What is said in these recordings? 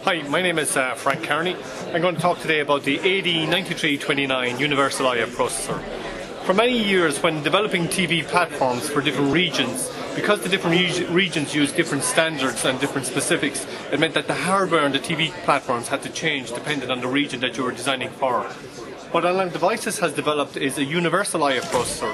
Hi, my name is Frank Carney. I'm going to talk today about the AD9329 Universal IF processor. For many years, when developing TV platforms for different regions, because the different regions use different standards and different specifics, it meant that the hardware on the TV platforms had to change depending on the region that you were designing for. What Analog Devices has developed is a Universal IF processor.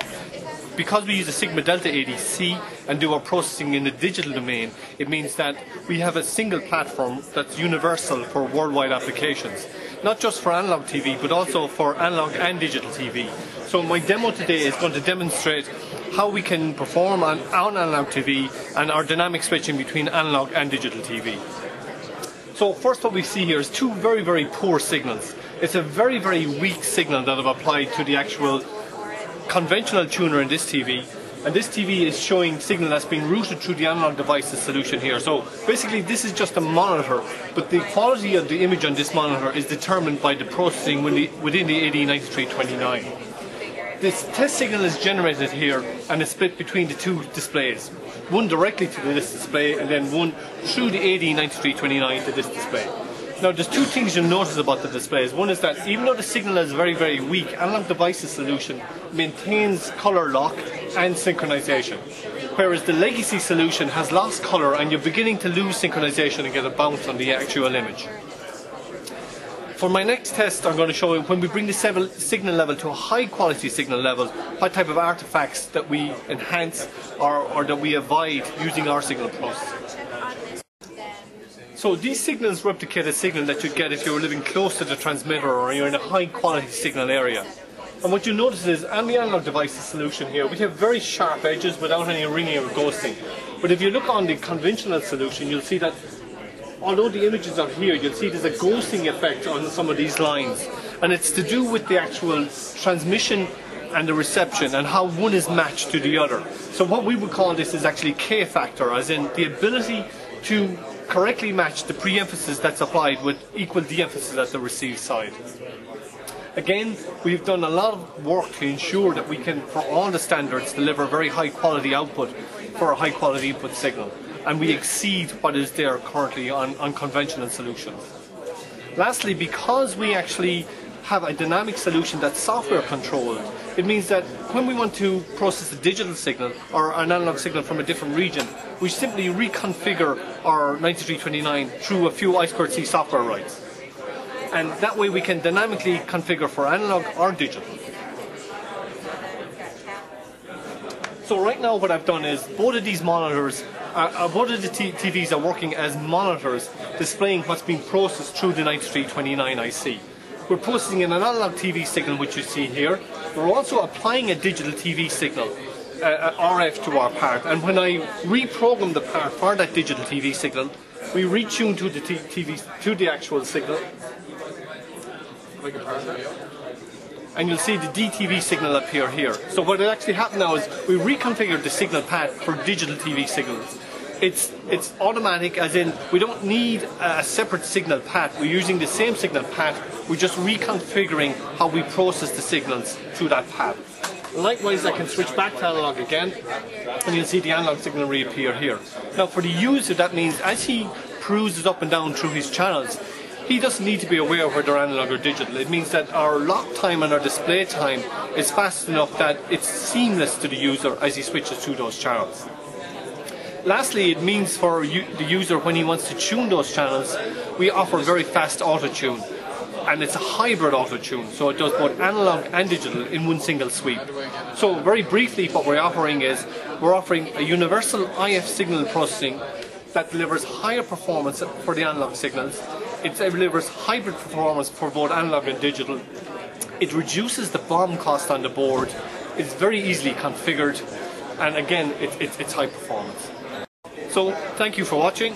Because we use a Sigma Delta ADC and do our processing in the digital domain, it means that we have a single platform that's universal for worldwide applications. Not just for analog TV, but also for analog and digital TV. So my demo today is going to demonstrate how we can perform on analog TV and our dynamic switching between analog and digital TV. So first what we see here is two very, very poor signals. It's a very, very weak signal that I've applied to the actual conventional tuner in this TV, and this TV is showing signal that's being routed through the Analog Devices solution here. So basically this is just a monitor, but the quality of the image on this monitor is determined by the processing within the AD9329. This test signal is generated here and is split between the two displays. One directly to this display and then one through the AD9329 to this display. Now there's two things you'll notice about the displays. One is that even though the signal is very, very weak, Analog Devices solution maintains colour lock and synchronization. Whereas the legacy solution has lost colour and you're beginning to lose synchronization and get a bounce on the actual image. For my next test, I'm going to show you when we bring the signal level to a high quality signal level, what type of artifacts that we enhance or that we avoid using our signal processor. So these signals replicate a signal that you'd get if you were living close to the transmitter or you're in a high quality signal area. And what you'll notice is on the Analog Devices solution here, we have very sharp edges without any ringing or ghosting. But if you look on the conventional solution, you'll see that although the images are here, you'll see there's a ghosting effect on some of these lines. And it's to do with the actual transmission and the reception and how one is matched to the other. So what we would call this is actually K factor, as in the ability to correctly match the pre-emphasis that's applied with equal de-emphasis at the receive side. Again, we've done a lot of work to ensure that we can, for all the standards, deliver very high quality output for a high quality input signal. And we exceed what is there currently on conventional solutions. Lastly, because we actually have a dynamic solution that's software controlled, it means that when we want to process a digital signal or an analog signal from a different region, we simply reconfigure our 9329 through a few I2C software writes. And that way we can dynamically configure for analog or digital. So right now what I've done is both of these monitors, both of the TVs are working as monitors displaying what's being processed through the 9329 IC. We're processing an analog TV signal, which you see here. We're also applying a digital TV signal, RF, to our part. And when I reprogram the part for that digital TV signal, we retune to the TV to the actual signal. And you'll see the DTV signal appear here. So what actually happened now is we reconfigured the signal path for digital TV signals. It's automatic, as in we don't need a separate signal path. We're using the same signal path. We're just reconfiguring how we process the signals through that path. Likewise, I can switch back to analog again, and you'll see the analog signal reappear here. Now, for the user, that means as he cruises up and down through his channels, he doesn't need to be aware of whether analog or digital. It means that our lock time and our display time is fast enough that it's seamless to the user as he switches through those channels. Lastly, it means for the user, when he wants to tune those channels, we offer very fast auto-tune. And it's a hybrid auto-tune, so it does both analog and digital in one single sweep. So very briefly, what we're offering is, we're offering a universal IF signal processing that delivers higher performance for the analog signals. It delivers hybrid performance for both analog and digital. It reduces the BOM cost on the board. It's very easily configured. And again, it's high performance. So thank you for watching.